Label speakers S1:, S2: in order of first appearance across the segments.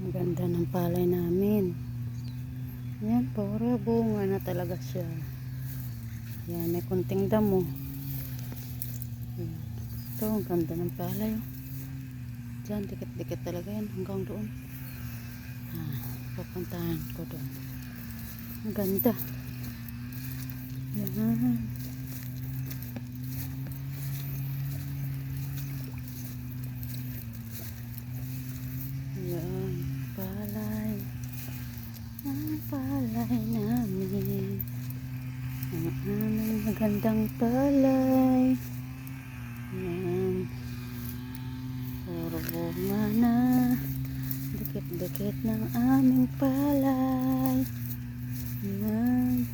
S1: Ang ganda ng palay namin. Yan, puro bunga na talaga siya. Yan, may kunting damo. Yan. Ito, ang ganda ng palay. Diyan, dikit-dikit talaga yan hanggang doon. Pupuntahan ko doon. Ang ganda. Yan. Yan, palay. Ang palay namin. Ang aming magandang palay. Yan. Puro bunga na. Dikit-dikit ng aming palay. Yan.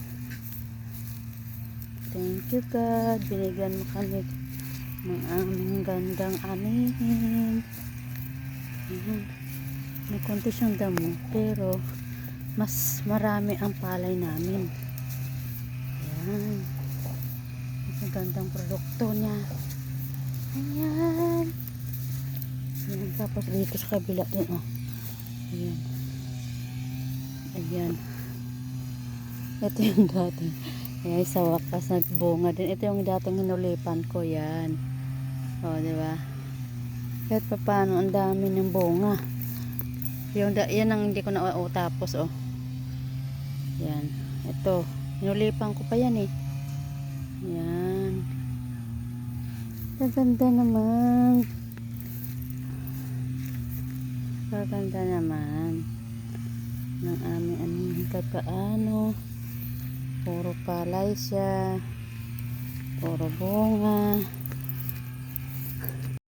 S1: Thank you God. Binigyan mo kami ng aming gandang anihin. Yan. May konti siyang damo, pero mas marami ang palay namin. Yan. Ang gandang produkto niya. Ayan. Ayan. Tapos dito sa kabila din, oh. Ayan. Ayan. Ito yung dati. Ayan, sa wakas nagbunga din. Ito yung dating hinulipan ko. Yan. O, diba? Kahit pa paano, ang dami ng bunga. Yan ang hindi ko na tapos, oh. Yan. Ito. Hinulipan ko pa yan, eh. Yan. Gaganda naman. Gaganda naman. Ng aming anong paano. Puro palay siya. Puro bunga.